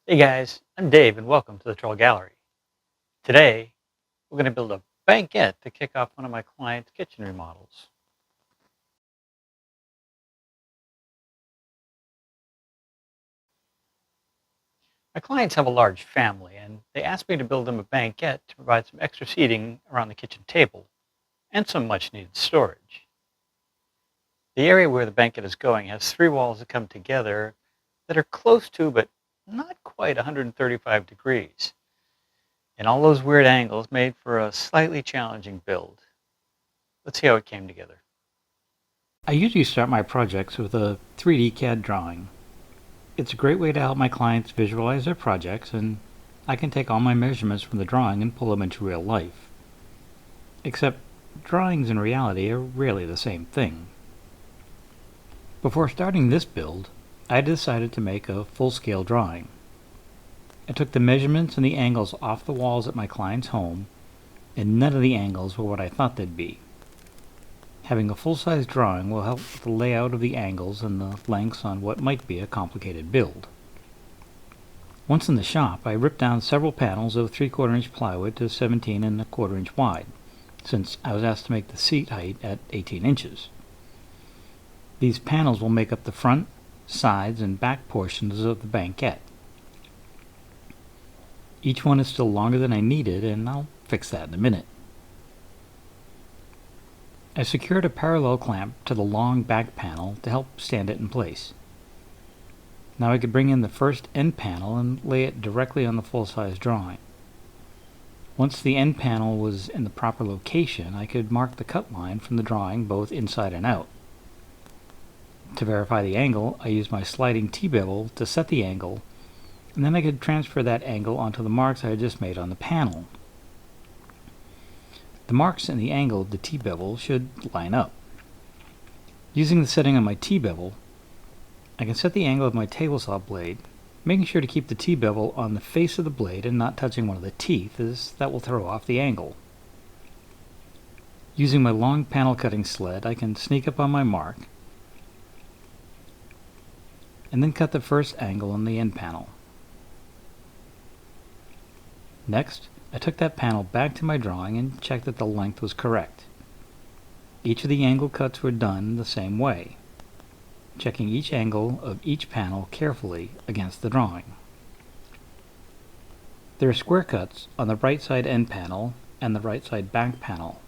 Hey guys, I'm Dave and welcome to the Trull Gallery. Today, we're going to build a banquette to kick off one of my clients' kitchen remodels. My clients have a large family and they asked me to build them a banquette to provide some extra seating around the kitchen table and some much needed storage. The area where the banquette is going has three walls that come together that are close to but not quite 135 degrees. And all those weird angles made for a slightly challenging build. Let's see how it came together. I usually start my projects with a 3D CAD drawing. It's a great way to help my clients visualize their projects, and I can take all my measurements from the drawing and pull them into real life. Except drawings and reality are rarely the same thing. Before starting this build, I decided to make a full-scale drawing. I took the measurements and the angles off the walls at my client's home, and none of the angles were what I thought they'd be. Having a full-size drawing will help with the layout of the angles and the lengths on what might be a complicated build. Once in the shop, I ripped down several panels of 3/4 inch plywood to 17 1/4 inch wide, since I was asked to make the seat height at 18 inches. These panels will make up the front, sides, and back portions of the banquette. Each one is still longer than I needed, and I'll fix that in a minute. I secured a parallel clamp to the long back panel to help stand it in place. Now I could bring in the first end panel and lay it directly on the full-size drawing. Once the end panel was in the proper location, I could mark the cut line from the drawing both inside and out. To verify the angle, I used my sliding T-bevel to set the angle, and then I could transfer that angle onto the marks I had just made on the panel. The marks and the angle of the T-bevel should line up. Using the setting on my T-bevel, I can set the angle of my table saw blade, making sure to keep the T-bevel on the face of the blade and not touching one of the teeth, as that will throw off the angle. Using my long panel cutting sled, I can sneak up on my mark and then cut the first angle on the end panel. Next, I took that panel back to my drawing and checked that the length was correct. Each of the angle cuts were done the same way, checking each angle of each panel carefully against the drawing. There are square cuts on the right side end panel and the right side back panel.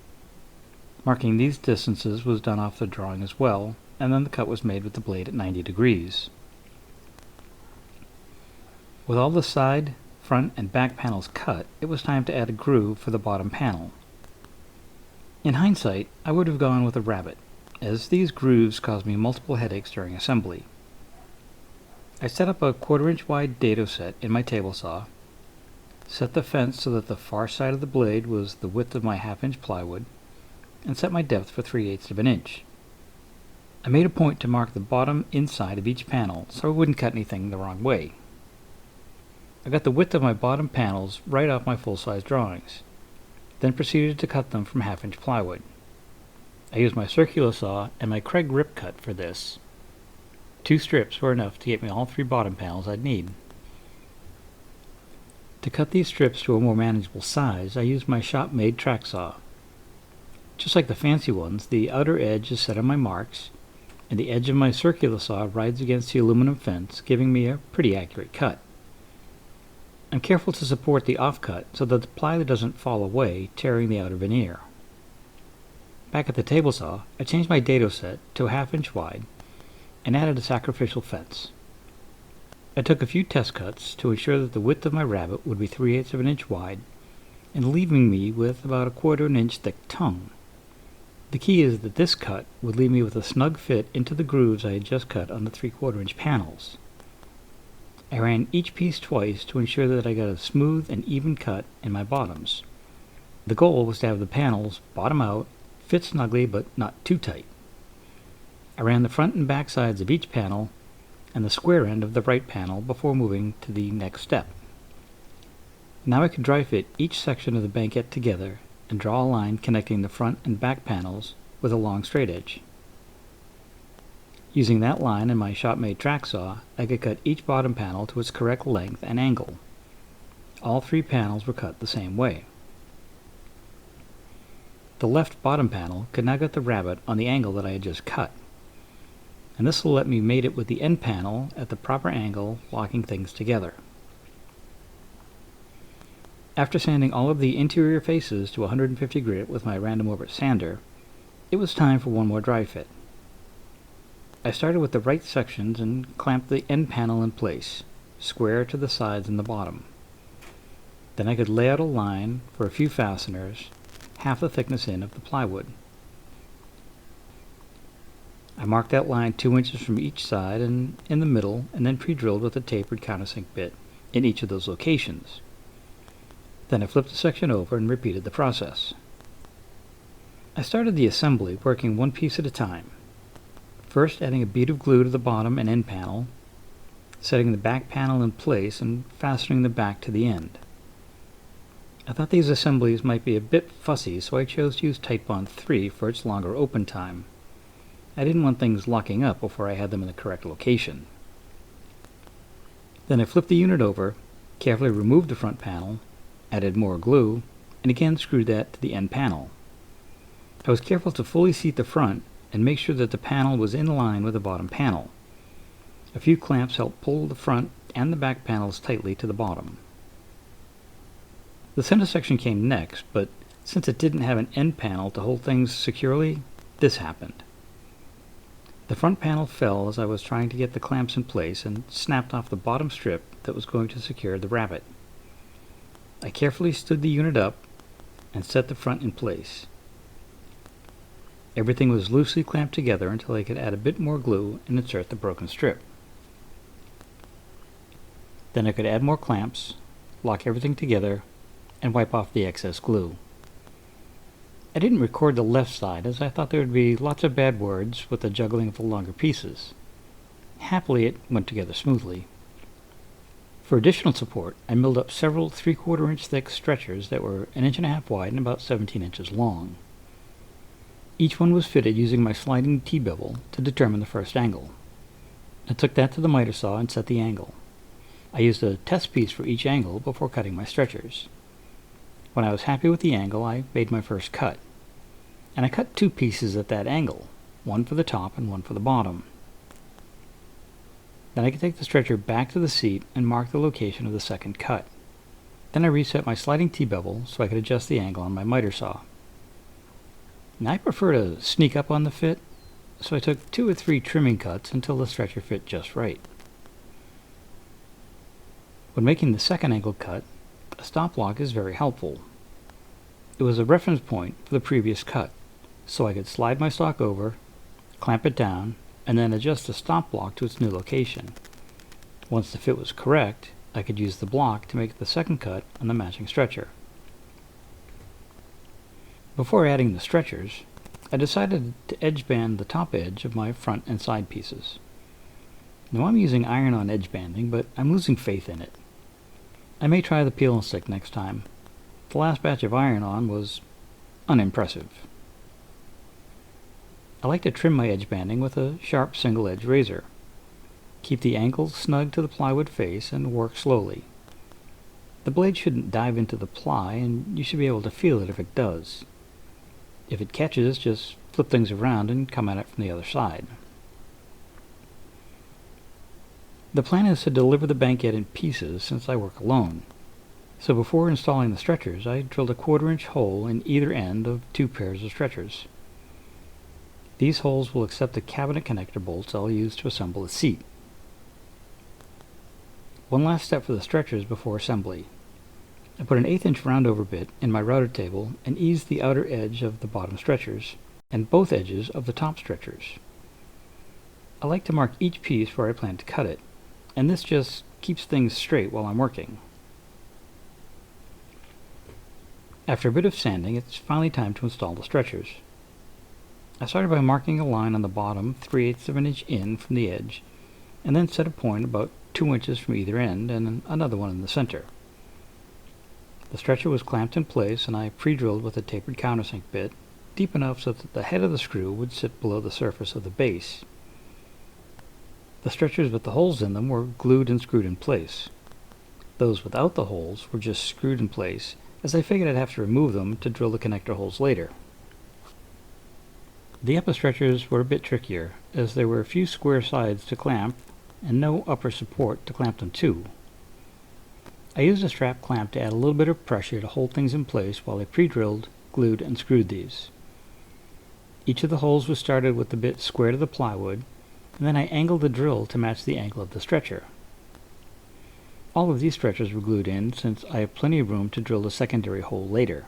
Marking these distances was done off the drawing as well, and then the cut was made with the blade at 90 degrees. With all the side, front, and back panels cut, it was time to add a groove for the bottom panel. In hindsight, I would have gone with a rabbet, as these grooves caused me multiple headaches during assembly. I set up a 1/4 inch wide dado set in my table saw, set the fence so that the far side of the blade was the width of my 1/2 inch plywood, and set my depth for 3/8 of an inch. I made a point to mark the bottom inside of each panel so I wouldn't cut anything the wrong way. I got the width of my bottom panels right off my full-size drawings, then proceeded to cut them from 1/2 inch plywood. I used my circular saw and my Craig rip cut for this. 2 strips were enough to get me all 3 bottom panels I'd need. To cut these strips to a more manageable size, I used my shop-made track saw. Just like the fancy ones, the outer edge is set on my marks, and the edge of my circular saw rides against the aluminum fence, giving me a pretty accurate cut. I'm careful to support the offcut so that the ply doesn't fall away, tearing the outer veneer. Back at the table saw, I changed my dado set to a 1/2 inch wide and added a sacrificial fence. I took a few test cuts to ensure that the width of my rabbet would be 3/8 of an inch wide, and leaving me with about a 1/4 inch thick tongue. The key is that this cut would leave me with a snug fit into the grooves I had just cut on the 3/4 inch panels. I ran each piece twice to ensure that I got a smooth and even cut in my bottoms. The goal was to have the panels bottom out, fit snugly but not too tight. I ran the front and back sides of each panel and the square end of the right panel before moving to the next step. Now I could dry fit each section of the banquette together and draw a line connecting the front and back panels with a long straight edge. Using that line and my shop-made track saw, I could cut each bottom panel to its correct length and angle. All 3 panels were cut the same way. The left bottom panel could now get the rabbet on the angle that I had just cut, and this will let me mate it with the end panel at the proper angle, locking things together. After sanding all of the interior faces to 150 grit with my random orbit sander, it was time for one more dry fit. I started with the right sections and clamped the end panel in place, square to the sides and the bottom. Then I could lay out a line for a few fasteners, half the thickness in of the plywood. I marked that line 2 inches from each side and in the middle, and then pre-drilled with a tapered countersink bit in each of those locations. Then I flipped the section over and repeated the process. I started the assembly working one piece at a time. First adding a bead of glue to the bottom and end panel, setting the back panel in place and fastening the back to the end. I thought these assemblies might be a bit fussy, so I chose to use Titebond 3 for its longer open time. I didn't want things locking up before I had them in the correct location. Then I flipped the unit over, carefully removed the front panel, added more glue, and again screwed that to the end panel. I was careful to fully seat the front and make sure that the panel was in line with the bottom panel. A few clamps helped pull the front and the back panels tightly to the bottom. The center section came next, but since it didn't have an end panel to hold things securely, this happened. The front panel fell as I was trying to get the clamps in place and snapped off the bottom strip that was going to secure the rabbet. I carefully stood the unit up and set the front in place. Everything was loosely clamped together until I could add a bit more glue and insert the broken strip. Then I could add more clamps, lock everything together, and wipe off the excess glue. I didn't record the left side as I thought there would be lots of bad words with the juggling of the longer pieces. Happily, it went together smoothly. For additional support, I milled up several 3/4 inch thick stretchers that were 1.5 inches wide and about 17 inches long. Each one was fitted using my sliding T-bevel to determine the first angle. I took that to the miter saw and set the angle. I used a test piece for each angle before cutting my stretchers. When I was happy with the angle, I made my first cut. And I cut 2 pieces at that angle, one for the top and one for the bottom. Then I could take the stretcher back to the seat and mark the location of the second cut. Then I reset my sliding T-bevel so I could adjust the angle on my miter saw. Now I prefer to sneak up on the fit, so I took 2 or 3 trimming cuts until the stretcher fit just right. When making the second angle cut, a stop block is very helpful. It was a reference point for the previous cut, so I could slide my stock over, clamp it down, and then adjust the stop block to its new location. Once the fit was correct, I could use the block to make the second cut on the matching stretcher. Before adding the stretchers, I decided to edge band the top edge of my front and side pieces. Now I'm using iron-on edge banding, but I'm losing faith in it. I may try the peel and stick next time. The last batch of iron-on was unimpressive. I like to trim my edge banding with a sharp single-edge razor. Keep the angles snug to the plywood face and work slowly. The blade shouldn't dive into the ply, and you should be able to feel it if it does. If it catches, just flip things around and come at it from the other side. The plan is to deliver the Banquette in pieces since I work alone. So before installing the stretchers, I drilled a 1/4 inch hole in either end of 2 pairs of stretchers. These holes will accept the cabinet connector bolts I'll use to assemble the seat. One last step for the stretchers before assembly. I put an 1/8 inch roundover bit in my router table and eased the outer edge of the bottom stretchers and both edges of the top stretchers. I like to mark each piece where I plan to cut it, and this just keeps things straight while I'm working. After a bit of sanding, it's finally time to install the stretchers. I started by marking a line on the bottom 3/8 of an inch in from the edge, and then set a point about 2 inches from either end and another one in the center. The stretcher was clamped in place, and I pre-drilled with a tapered countersink bit, deep enough so that the head of the screw would sit below the surface of the base. The stretchers with the holes in them were glued and screwed in place. Those without the holes were just screwed in place, as I figured I'd have to remove them to drill the connector holes later. The upper stretchers were a bit trickier, as there were a few square sides to clamp and no upper support to clamp them to. I used a strap clamp to add a little bit of pressure to hold things in place while I pre-drilled, glued, and screwed these. Each of the holes was started with the bit square to the plywood, and then I angled the drill to match the angle of the stretcher. All of these stretchers were glued in since I have plenty of room to drill the secondary hole later.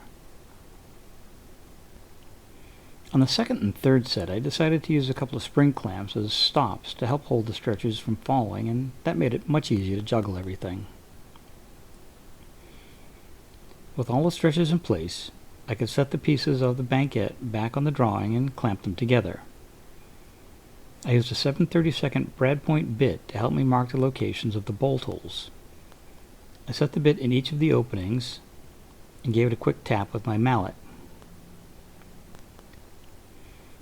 On the second and third set, I decided to use a couple of spring clamps as stops to help hold the stretchers from falling, and that made it much easier to juggle everything. With all the stretchers in place, I could set the pieces of the Banquette back on the drawing and clamp them together. I used a 7/32 brad point bit to help me mark the locations of the bolt holes. I set the bit in each of the openings and gave it a quick tap with my mallet.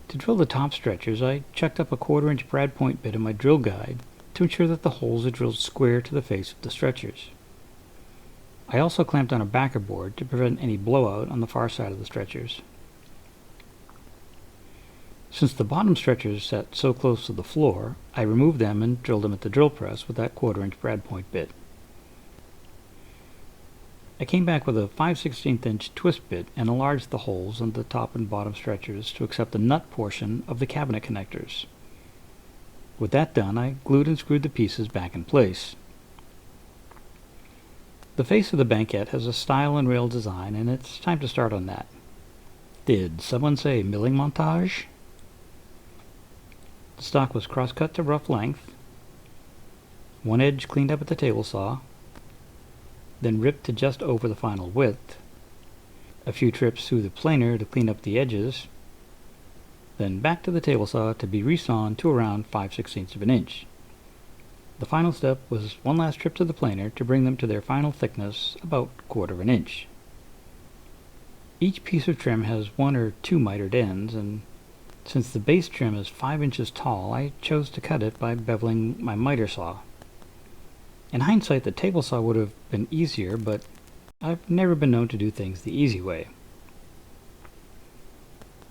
To drill the top stretchers, I checked up a 1/4-inch brad point bit in my drill guide to ensure that the holes are drilled square to the face of the stretchers. I also clamped on a backer board to prevent any blowout on the far side of the stretchers. Since the bottom stretchers sat so close to the floor, I removed them and drilled them at the drill press with that 1/4-inch brad point bit. I came back with a 5/16" twist bit and enlarged the holes on the top and bottom stretchers to accept the nut portion of the cabinet connectors. With that done, I glued and screwed the pieces back in place. The face of the Banquette has a style and rail design, and it's time to start on that. Did someone say milling montage? The stock was cross-cut to rough length, one edge cleaned up at the table saw, then ripped to just over the final width, a few trips through the planer to clean up the edges, then back to the table saw to be resawn to around 5/16 inch. The final step was one last trip to the planer to bring them to their final thickness, about 1/4 inch. Each piece of trim has 1 or 2 mitered ends, and since the base trim is 5 inches tall, I chose to cut it by beveling my miter saw. In hindsight, the table saw would have been easier, but I've never been known to do things the easy way.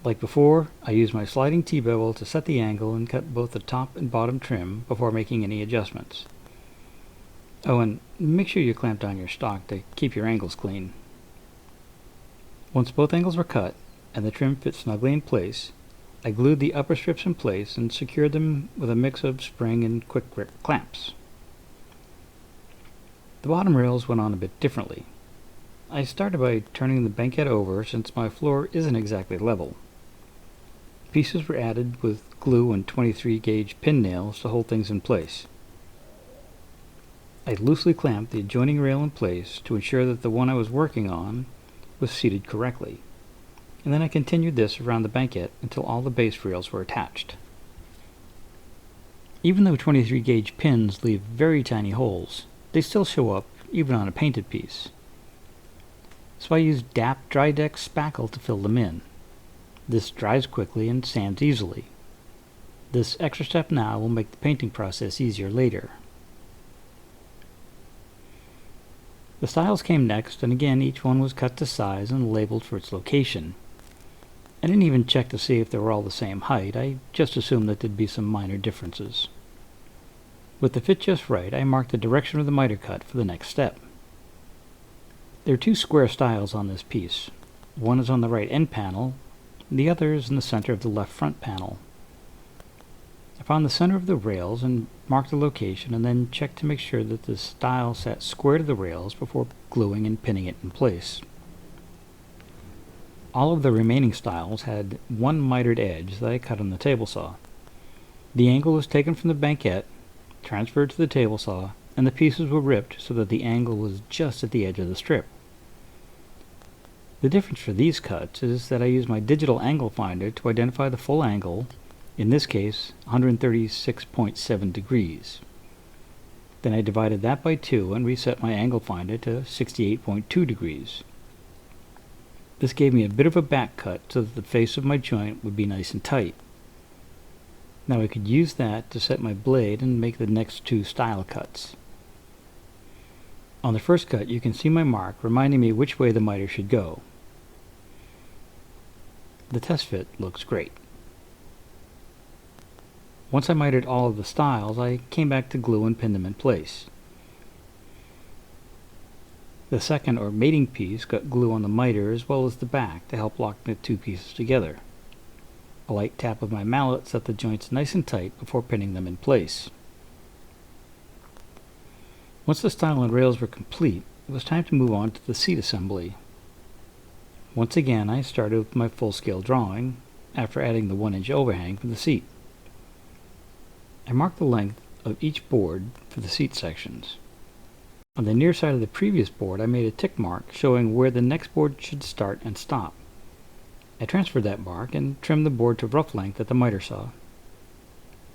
Like before, I used my sliding T-bevel to set the angle and cut both the top and bottom trim before making any adjustments. Oh, and make sure you clamp down your stock to keep your angles clean. Once both angles were cut and the trim fit snugly in place, I glued the upper strips in place and secured them with a mix of spring and quick grip clamps. The bottom rails went on a bit differently. I started by turning the Banquette over since my floor isn't exactly level. Pieces were added with glue and 23-gauge pin nails to hold things in place. I loosely clamped the adjoining rail in place to ensure that the one I was working on was seated correctly, and then I continued this around the Banquette until all the base rails were attached. Even though 23-gauge pins leave very tiny holes, they still show up even on a painted piece. So I used DAP Dry Deck spackle to fill them in. This dries quickly and sands easily. This extra step now will make the painting process easier later. The stiles came next, and again each one was cut to size and labeled for its location. I didn't even check to see if they were all the same height. I just assumed that there'd be some minor differences. With the fit just right, I marked the direction of the miter cut for the next step. There are 2 square stiles on this piece. One is on the right end panel, and the other is in the center of the left front panel. I found the center of the rails and marked the location, and then checked to make sure that the stile sat square to the rails before gluing and pinning it in place. All of the remaining stiles had 1 mitered edge that I cut on the table saw. The angle was taken from the Banquette, transferred to the table saw, and the pieces were ripped so that the angle was just at the edge of the strip. The difference for these cuts is that I use my digital angle finder to identify the full angle, in this case 136.7 degrees. Then I divided that by 2 and reset my angle finder to 68.2 degrees. This gave me a bit of a back cut so that the face of my joint would be nice and tight. Now I could use that to set my blade and make the next two style cuts. On the first cut you can see my mark reminding me which way the miter should go. The test fit looks great. Once I mitered all of the styles, I came back to glue and pin them in place. The second or mating piece got glue on the miter as well as the back to help lock the two pieces together. A light tap of my mallet set the joints nice and tight before pinning them in place. Once the style and rails were complete, it was time to move on to the seat assembly. Once again I started with my full-scale drawing after adding the 1-inch overhang for the seat. I marked the length of each board for the seat sections. On the near side of the previous board I made a tick mark showing where the next board should start and stop. I transferred that mark and trimmed the board to rough length at the miter saw.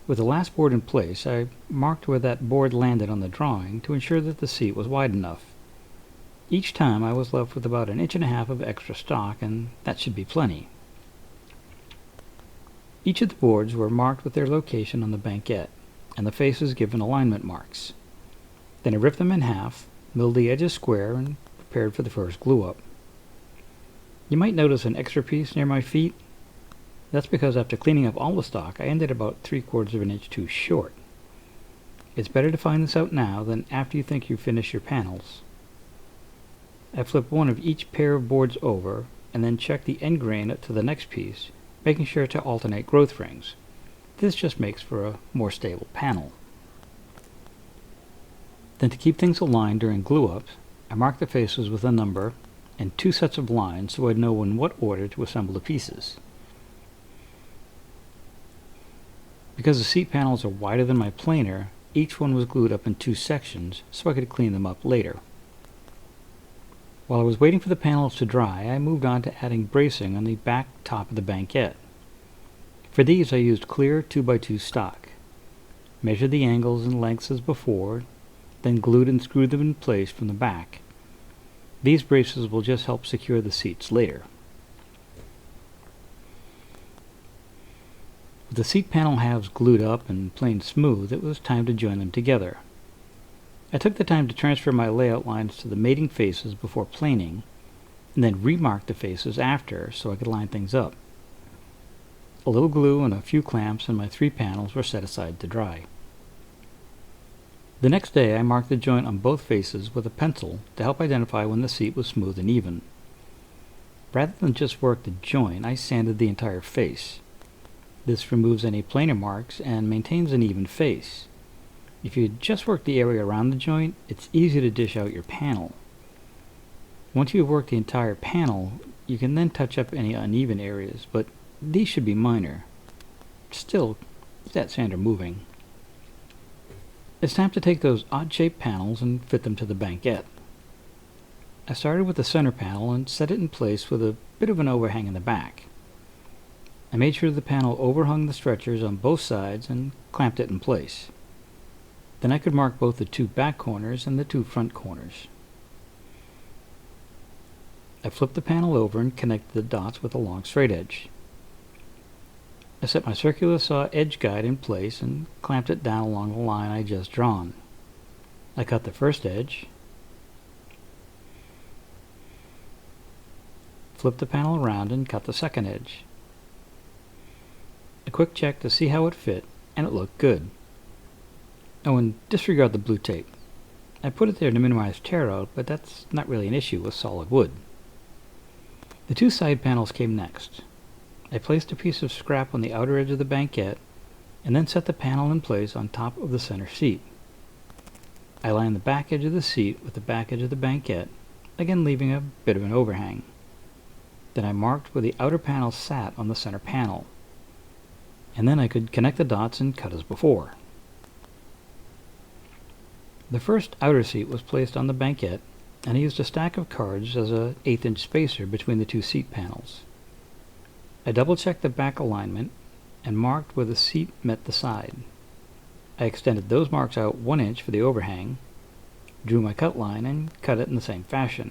With the last board in place, I marked where that board landed on the drawing to ensure that the seat was wide enough. Each time I was left with about 1.5 inches of extra stock, and that should be plenty. Each of the boards were marked with their location on the banquette, and the faces given alignment marks. Then I ripped them in half, milled the edges square, and prepared for the first glue up. You might notice an extra piece near my feet. That's because after cleaning up all the stock, I ended about 3/4 of an inch too short. It's better to find this out now than after you think you finish your panels. I flipped one of each pair of boards over and then checked the end grain to the next piece, making sure to alternate growth rings. This just makes for a more stable panel. Then to keep things aligned during glue-ups, I marked the faces with a number and 2 sets of lines so I'd know in what order to assemble the pieces. Because the seat panels are wider than my planer, each one was glued up in 2 sections so I could clean them up later. While I was waiting for the panels to dry, I moved on to adding bracing on the back top of the banquette. For these I used clear 2x2 stock. Measured the angles and lengths as before, then glued and screwed them in place from the back. These braces will just help secure the seats later. With the seat panel halves glued up and planed smooth, it was time to join them together. I took the time to transfer my layout lines to the mating faces before planing, and then remarked the faces after so I could line things up. A little glue and a few clamps and my 3 panels were set aside to dry. The next day I marked the joint on both faces with a pencil to help identify when the seat was smooth and even. Rather than just work the joint, I sanded the entire face. This removes any planer marks and maintains an even face. If you just work the area around the joint, it's easy to dish out your panel. Once you've worked the entire panel, you can then touch up any uneven areas, but these should be minor. Still, keep that sander moving. It's time to take those odd-shaped panels and fit them to the banquette. I started with the center panel and set it in place with a bit of an overhang in the back. I made sure the panel overhung the stretchers on both sides and clamped it in place. Then I could mark both the 2 back corners and the 2 front corners. I flipped the panel over and connected the dots with a long straight edge. I set my circular saw edge guide in place and clamped it down along the line I just drawn. I cut the first edge, flipped the panel around and cut the second edge. A quick check to see how it fit, and it looked good. Oh, and disregard the blue tape. I put it there to minimize tear out, but that's not really an issue with solid wood. The 2 side panels came next. I placed a piece of scrap on the outer edge of the banquette, and then set the panel in place on top of the center seat. I lined the back edge of the seat with the back edge of the banquette, again leaving a bit of an overhang. Then I marked where the outer panel sat on the center panel, and then I could connect the dots and cut as before. The first outer seat was placed on the banquette, and I used a stack of cards as an 1/8 inch spacer between the 2 seat panels. I double-checked the back alignment and marked where the seat met the side. I extended those marks out 1 inch for the overhang, drew my cut line, and cut it in the same fashion.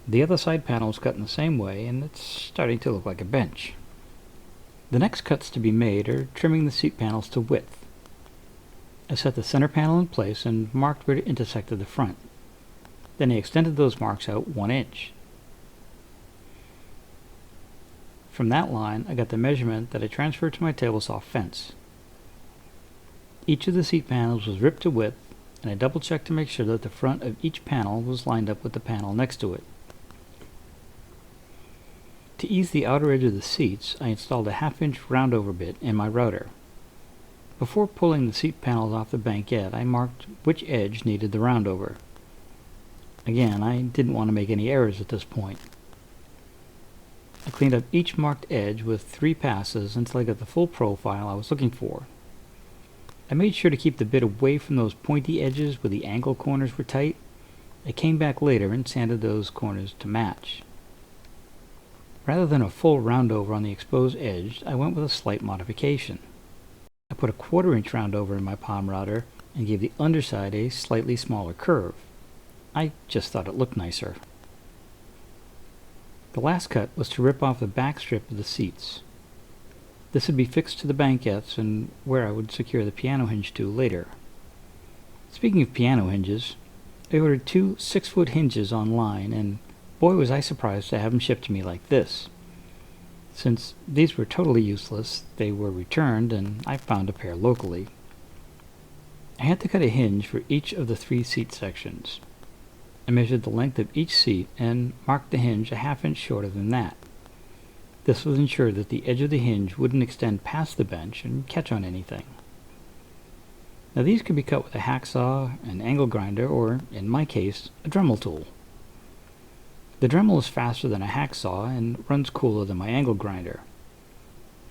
The other side panel is cut in the same way, and it's starting to look like a bench. The next cuts to be made are trimming the seat panels to width. I set the center panel in place and marked where it intersected the front. Then I extended those marks out 1 inch. From that line, I got the measurement that I transferred to my table saw fence. Each of the seat panels was ripped to width, and I double-checked to make sure that the front of each panel was lined up with the panel next to it. To ease the outer edge of the seats, I installed a 1/2 inch roundover bit in my router. Before pulling the seat panels off the banquette, I marked which edge needed the roundover. Again, I didn't want to make any errors at this point. I cleaned up each marked edge with 3 passes until I got the full profile I was looking for. I made sure to keep the bit away from those pointy edges where the angle corners were tight. I came back later and sanded those corners to match. Rather than a full roundover on the exposed edge, I went with a slight modification. I put a 1/4 inch roundover in my palm router and gave the underside a slightly smaller curve. I just thought it looked nicer. The last cut was to rip off the back strip of the seats. This would be fixed to the banquettes and where I would secure the piano hinge to later. Speaking of piano hinges, I ordered 2 6-foot hinges online, and boy was I surprised to have them shipped to me like this. Since these were totally useless, they were returned and I found a pair locally. I had to cut a hinge for each of the 3 seat sections. I measured the length of each seat and marked the hinge a 1/2 inch shorter than that. This would ensure that the edge of the hinge wouldn't extend past the bench and catch on anything. Now these could be cut with a hacksaw, an angle grinder, or, in my case, a Dremel tool. The Dremel is faster than a hacksaw and runs cooler than my angle grinder.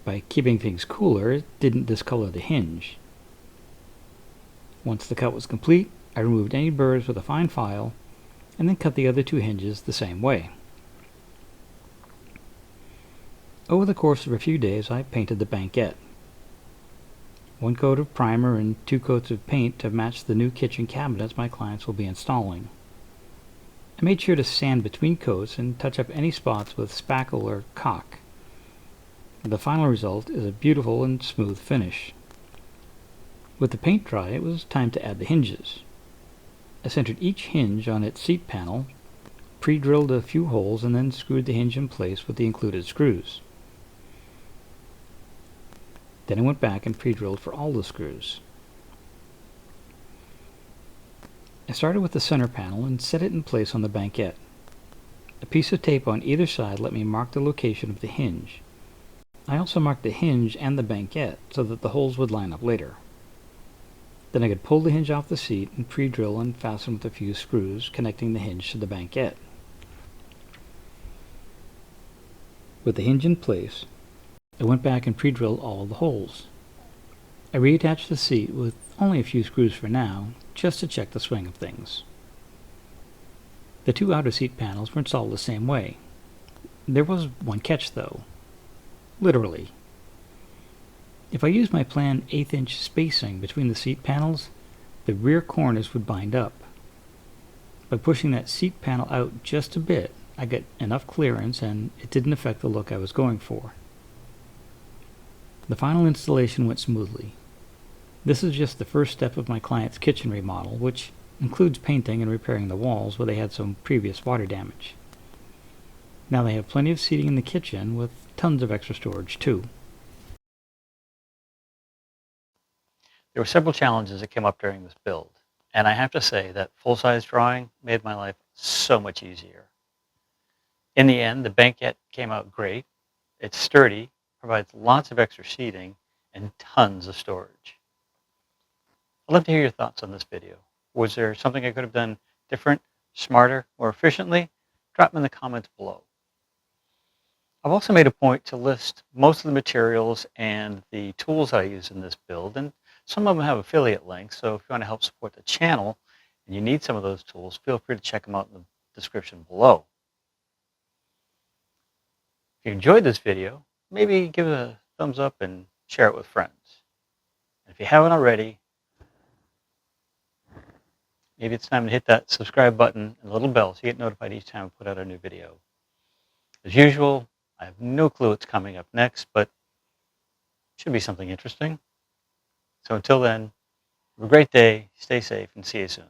By keeping things cooler, it didn't discolor the hinge. Once the cut was complete, I removed any burrs with a fine file and then cut the other 2 hinges the same way. Over the course of a few days, I painted the banquette. 1 coat of primer and 2 coats of paint to match the new kitchen cabinets my clients will be installing. I made sure to sand between coats and touch up any spots with spackle or caulk. The final result is a beautiful and smooth finish. With the paint dry, it was time to add the hinges. I centered each hinge on its seat panel, pre-drilled a few holes, and then screwed the hinge in place with the included screws. Then I went back and pre-drilled for all the screws. I started with the center panel and set it in place on the banquette. A piece of tape on either side let me mark the location of the hinge. I also marked the hinge and the banquette so that the holes would line up later. Then I could pull the hinge off the seat and pre-drill and fasten with a few screws connecting the hinge to the banquette. With the hinge in place, I went back and pre-drilled all of the holes. I reattached the seat with only a few screws for now, just to check the swing of things. The 2 outer seat panels were installed the same way. There was one catch though. Literally. If I used my planned 1/8 inch spacing between the seat panels, the rear corners would bind up. By pushing that seat panel out just a bit, I got enough clearance and it didn't affect the look I was going for. The final installation went smoothly. This is just the first step of my client's kitchen remodel, which includes painting and repairing the walls where they had some previous water damage. Now they have plenty of seating in the kitchen with tons of extra storage too. There were several challenges that came up during this build, and I have to say that full-size drawing made my life so much easier. In the end, the banquette came out great. It's sturdy, provides lots of extra seating, and tons of storage. I'd love to hear your thoughts on this video. Was there something I could have done different, smarter, more efficiently? Drop them in the comments below. I've also made a point to list most of the materials and the tools I use in this build, and some of them have affiliate links, so if you want to help support the channel and you need some of those tools, feel free to check them out in the description below. If you enjoyed this video, maybe give it a thumbs up and share it with friends. And if you haven't already, maybe it's time to hit that subscribe button and the little bell so you get notified each time I put out a new video. As usual, I have no clue what's coming up next, but Should be something interesting. So until then, have a great day, stay safe, and see you soon.